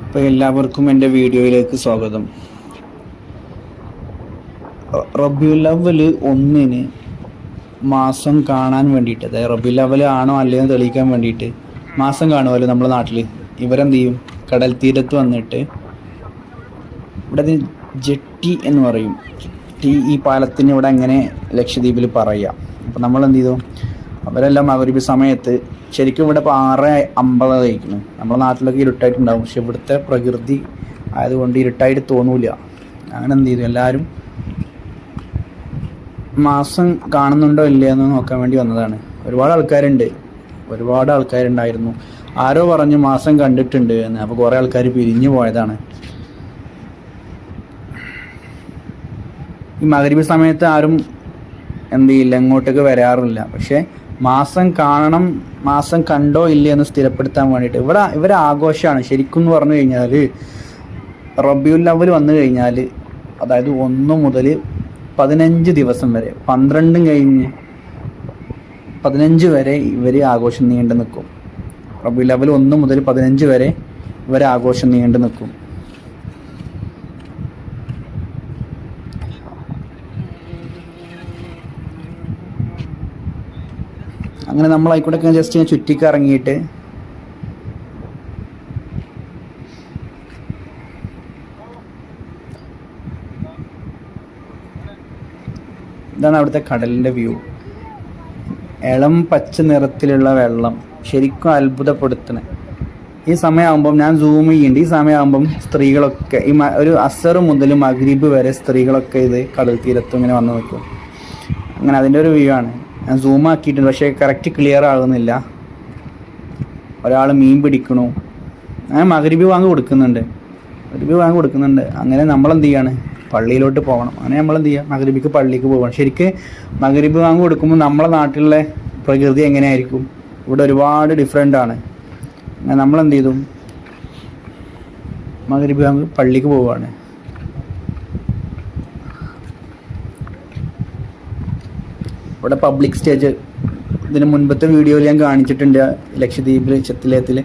അപ്പോൾ എല്ലാവർക്കും എൻ്റെ വീഡിയോയിലേക്ക് സ്വാഗതം. റബീഉൽ അവ്വൽ 1 മാസം കാണാൻ വേണ്ടിയിട്ട്, അതായത് റബീഉൽ അവ്വൽ ആണോ അല്ലയോ തെളിയിക്കാൻ വേണ്ടിയിട്ട് മാസം കാണുമല്ലോ നമ്മുടെ നാട്ടിൽ. ഇവരെന്ത് ചെയ്യും, കടൽ തീരത്ത് വന്നിട്ട്, ഇവിടെ ജെട്ടി എന്ന് പറയും, ഈ പാലത്തിന് ഇവിടെ അങ്ങനെ ലക്ഷദ്വീപിൽ പറയുക. അപ്പോൾ നമ്മളെന്ത് ചെയ്തു, അവരെല്ലാം മഗ്‌രിബ് സമയത്ത്, ശരിക്കും ഇവിടെ ഇപ്പോൾ 6:50 കഴിക്കുന്നു. നമ്മുടെ നാട്ടിലൊക്കെ ഇരുട്ടായിട്ടുണ്ടാകും, പക്ഷെ ഇവിടുത്തെ പ്രകൃതി ആയതുകൊണ്ട് ഇരുട്ടായിട്ട് തോന്നൂല. അങ്ങനെ എന്ത് ചെയ്തു, എല്ലാവരും മാസം കാണുന്നുണ്ടോ ഇല്ലയെന്ന് നോക്കാൻ വേണ്ടി വന്നതാണ്. ഒരുപാട് ആൾക്കാരുണ്ടായിരുന്നു. ആരോ പറഞ്ഞു മാസം കണ്ടിട്ടുണ്ട് എന്ന്. അപ്പോൾ കുറേ ആൾക്കാർ പിരിഞ്ഞു പോയതാണ്. ഈ മഗ്‌രിബ് സമയത്ത് ആരും എന്ത് ചെയ്യില്ല, ഇങ്ങോട്ടേക്ക് വരാറില്ല. പക്ഷേ മാസം കാണണം, മാസം കണ്ടോ ഇല്ലേ എന്ന് സ്ഥിരപ്പെടുത്താൻ വേണ്ടിയിട്ട് ഇവരെ ആഘോഷമാണ് ശരിക്കും എന്ന് പറഞ്ഞു കഴിഞ്ഞാൽ. റബീഉൽ അവ്വൽ വന്നു കഴിഞ്ഞാൽ, അതായത് 1 മുതൽ 15 ദിവസം വരെ, 12 കഴിഞ്ഞ് 15 വരെ ഇവർ ആഘോഷം നീണ്ടു നിൽക്കും. റബീഉൽ അവ്വൽ 1 മുതൽ 15 വരെ ഇവരെ ആഘോഷം നീണ്ടു നിൽക്കും. അങ്ങനെ നമ്മൾ ആയിക്കോട്ടെ ജസ്റ്റ് ചുറ്റിക്ക് ഇറങ്ങിയിട്ട് ഇതാണ് അവിടുത്തെ കടലിൻ്റെ വ്യൂ. ഇളം പച്ച നിറത്തിലുള്ള വെള്ളം ശരിക്കും അത്ഭുതപ്പെടുത്തണേ. ഈ സമയമാകുമ്പം ഞാൻ സൂം ചെയ്യുന്നുണ്ട്. ഈ സമയമാകുമ്പം സ്ത്രീകളൊക്കെ ഒരു അസർ മുതൽ മഗ്‌രിബ് വരെ സ്ത്രീകളൊക്കെ ഇത് കടൽ തീരത്തും ഇങ്ങനെ വന്ന് നിൽക്കും. അങ്ങനെ അതിൻ്റെ ഒരു വ്യൂ ആണ്. ഞാൻ സൂം ആക്കിയിട്ടുണ്ട്, പക്ഷേ കറക്റ്റ് ക്ലിയർ ആകുന്നില്ല. ഒരാൾ മീൻ പിടിക്കണു. അങ്ങനെ മഗ്‌രിബ് ബാങ്ക് കൊടുക്കുന്നുണ്ട്. അങ്ങനെ നമ്മളെന്ത് ചെയ്യാണ്, പള്ളിയിലോട്ട് പോകണം. അങ്ങനെ നമ്മളെന്ത് ചെയ്യുക, മഗ്‌രിബിക്ക് പള്ളിക്ക് പോകണം. ശരിക്കും മഗ്‌രിബ് ബാങ്ക് കൊടുക്കുമ്പോൾ നമ്മളെ നാട്ടിലെ പ്രകൃതി എങ്ങനെയായിരിക്കും, ഇവിടെ ഒരുപാട് ഡിഫറെൻ്റ് ആണ്. നമ്മളെന്ത് ചെയ്തു, മഗ്‌രിബ് ബാങ്ക് പള്ളിക്ക് പോവുകയാണ്. ഇവിടെ പബ്ലിക് സ്റ്റേജ്, ഇതിന് മുൻപത്തെ വീഡിയോയിൽ ഞാൻ കാണിച്ചിട്ടുണ്ട്. ലക്ഷദ്വീപിൽ ചെത്തിലേത്തിൽ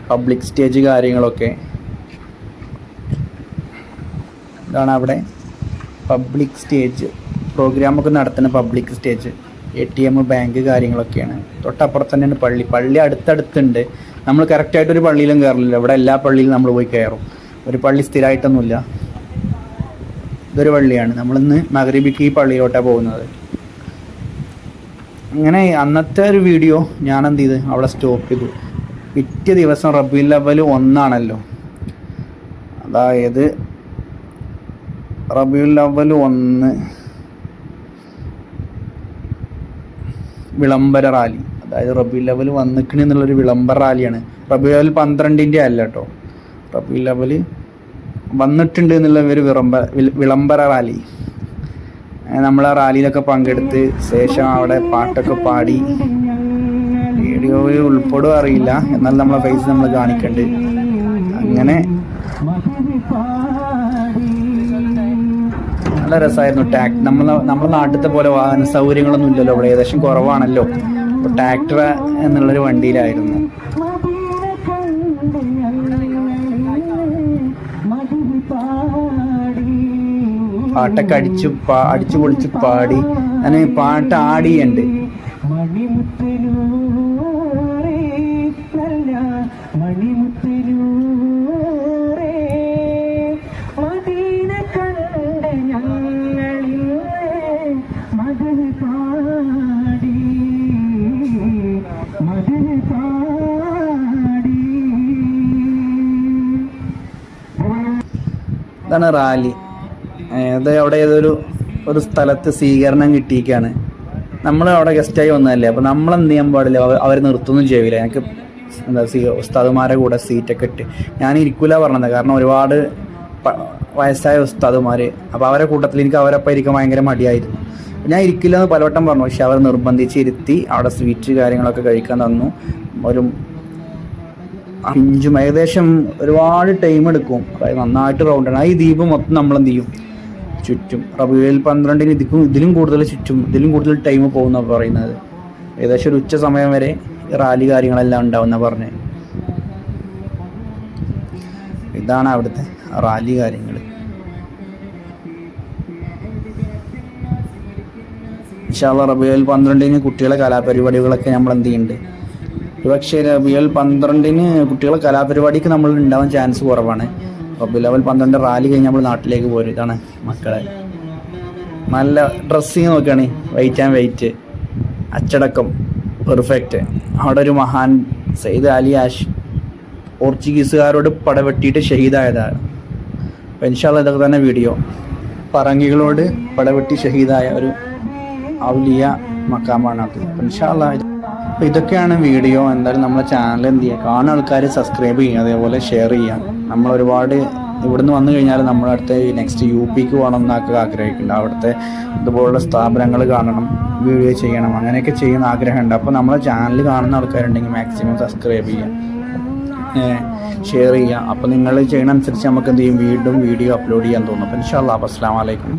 പബ്ലിക് സ്റ്റേജ് കാര്യങ്ങളൊക്കെ ഇതാണ്. അവിടെ പബ്ലിക് സ്റ്റേജ് പ്രോഗ്രാമൊക്കെ നടത്തുന്ന പബ്ലിക് സ്റ്റേജ്, ATM, ബാങ്ക് കാര്യങ്ങളൊക്കെയാണ്. തൊട്ടപ്പുറത്ത് തന്നെയാണ് പള്ളി അടുത്തടുത്തുണ്ട്. നമ്മൾ കറക്റ്റായിട്ടൊരു പള്ളിയിലും കയറില്ല. ഇവിടെ എല്ലാ പള്ളിയിലും നമ്മൾ പോയി കയറും. ഒരു പള്ളി സ്ഥിരമായിട്ടൊന്നുമില്ല. ഇതൊരു പള്ളിയാണ്. നമ്മളിന്ന് മഗ്‌രിബിക്ക് ഈ പള്ളിയിലോട്ടാണ് പോകുന്നത്. അങ്ങനെ അന്നത്തെ ഒരു വീഡിയോ ഞാൻ എന്ത് ചെയ്ത് അവിടെ സ്റ്റോപ്പ് ചെയ്തു. പിറ്റേ ദിവസം റബീഉൽ അവ്വൽ 1 അതായത് റബീഉൽ അവ്വൽ 1 വിളംബര റാലി, അതായത് റബീഉൽ അവ്വൽ വന്നിക്കണ എന്നുള്ളൊരു വിളംബര റാലിയാണ്. റബീഉൽ അവ്വൽ 12 അല്ല കേട്ടോ, റബീഉൽ അവ്വൽ വന്നിട്ടുണ്ട് എന്നുള്ള ഒരു വിളംബര റാലി. നമ്മൾ ആ റാലിയിലൊക്കെ പങ്കെടുത്ത് ശേഷം അവിടെ പാട്ടൊക്കെ പാടി. വീഡിയോയിൽ ഉൾപ്പെടുക അറിയില്ല, എന്നാൽ നമ്മളെ ഫേസ് നമ്മൾ കാണിക്കണ്ട്. അങ്ങനെ നല്ല രസമായിരുന്നു. നമ്മളെ നാട്ടിലത്തെ പോലെ വാഹന സൗകര്യങ്ങളൊന്നും ഇല്ലല്ലോ ഇവിടെ, ഏകദേശം കുറവാണല്ലോ. അപ്പോൾ ട്രാക്ടർ എന്നുള്ളൊരു വണ്ടിയിലായിരുന്നു. പാട്ടൊക്കെ അടിച്ചു പൊളിച്ച് പാടി. ഞാൻ പാട്ട് ആടിയുണ്ട്. ഇതാണ് റാലി. അത് അവിടെ ഒരു സ്ഥലത്ത് സ്വീകരണം കിട്ടിയിരിക്കുകയാണ്. നമ്മൾ അവിടെ ഗസ്റ്റായി വന്നതല്ലേ, അപ്പോൾ നമ്മളെന്ത് ചെയ്യാൻ പാടില്ല, അവർ നിർത്തുകയൊന്നും ചെയ്യില്ല. എനിക്ക് ഉസ്താദുമാരെ കൂടെ സീറ്റൊക്കെ ഇട്ട് ഞാൻ ഇരിക്കില്ല പറഞ്ഞത്. കാരണം ഒരുപാട് വയസ്സായ ഉസ്താദുമാർ, അപ്പോൾ അവരെ കൂട്ടത്തിൽ എനിക്ക് അവരപ്പം ഇരിക്കാൻ ഭയങ്കര മടിയായിരുന്നു. ഞാൻ ഇരിക്കില്ല എന്ന് പലവട്ടം പറഞ്ഞു, പക്ഷെ അവർ നിർബന്ധിച്ച് ഇരുത്തി. അവിടെ സ്വീറ്റ് കാര്യങ്ങളൊക്കെ കഴിക്കാൻ തന്നു. ഒരു 5 ഏകദേശം ഒരുപാട് ടൈം എടുക്കും. അതായത് നന്നായിട്ട് റൗണ്ടാണ്. ഈ ദ്വീപ് മൊത്തം നമ്മളെന്ത് ചെയ്യും, ചുറ്റും. റബീഉൽ 12 ഇതിലും കൂടുതൽ ചുറ്റും, ഇതിലും കൂടുതൽ ടൈം പോകുന്ന പറയുന്നത്. ഏകദേശം ഒരു ഉച്ച സമയം വരെ റാലി കാര്യങ്ങളെല്ലാം ഉണ്ടാവുന്ന പറഞ്ഞത്. ഇതാണ് അവിടുത്തെ റാലി കാര്യങ്ങൾ. ഇൻഷാ അല്ലാഹ് റബീഉൽ 12 കുട്ടികളെ കലാപരിപാടികളൊക്കെ നമ്മൾ എന്ത് ചെയ്യുന്നുണ്ട്. പക്ഷേ റബീഉൽ 12 കുട്ടികളെ കലാപരിപാടിക്ക് നമ്മൾ ഉണ്ടാവാൻ ചാൻസ് കുറവാണ്. റബീഉൽ 12 റാലി കഴിഞ്ഞ് നമ്മൾ നാട്ടിലേക്ക് പോരും. ഇതാണ് മക്കളെ നല്ല ഡ്രസ്സിങ് നോക്കുകയാണ്. വെയിറ്റ് ആൻഡ് വെയിറ്റ്, അച്ചടക്കം പെർഫെക്റ്റ്. അവിടെ ഒരു മഹാൻ സയ്യിദ് അലി ആഷ് പോർച്ചുഗീസുകാരോട് പടവെട്ടിയിട്ട് ഷഹീദായതാണ്. അപ്പോൾ ഇൻഷാ അല്ലാഹ് ഇതൊക്കെ തന്നെ വീഡിയോ. പറങ്കികളോട് പടവെട്ടി ഷഹീദായ ഒരു ഔലിയ മക്കാമാണ് അത്. ഇൻഷാ അല്ലാഹ് അപ്പോൾ ഇതൊക്കെയാണ് വീഡിയോ. എന്തായാലും നമ്മളെ ചാനൽ എന്ത് ചെയ്യുക, കാണുന്ന ആൾക്കാർ സബ്സ്ക്രൈബ് ചെയ്യുക, അതേപോലെ ഷെയർ ചെയ്യുക. നമ്മൾ ഒരുപാട് ഇവിടുന്ന് വന്നു കഴിഞ്ഞാൽ നമ്മുടെ അടുത്ത് നെക്സ്റ്റ് UP പോകണം എന്നൊക്കെ ആഗ്രഹിക്കുന്നുണ്ട്. അവിടുത്തെ ഇതുപോലുള്ള സ്ഥാപനങ്ങൾ കാണണം, വീഡിയോ ചെയ്യണം, അങ്ങനെയൊക്കെ ചെയ്യുന്ന ആഗ്രഹമുണ്ട്. അപ്പോൾ നമ്മളെ ചാനൽ കാണുന്ന ആൾക്കാരുണ്ടെങ്കിൽ മാക്സിമം സബ്സ്ക്രൈബ് ചെയ്യുക, ഷെയർ ചെയ്യുക. അപ്പോൾ നിങ്ങൾ ചെയ്യുന്ന അനുസരിച്ച് നമുക്ക് എന്ത് ചെയ്യും, വീണ്ടും വീഡിയോ അപ്ലോഡ് ചെയ്യാൻ തോന്നും. അപ്പോൾ ഇൻഷാ അല്ലാഹ്. അസ്സലാമു അലൈക്കും.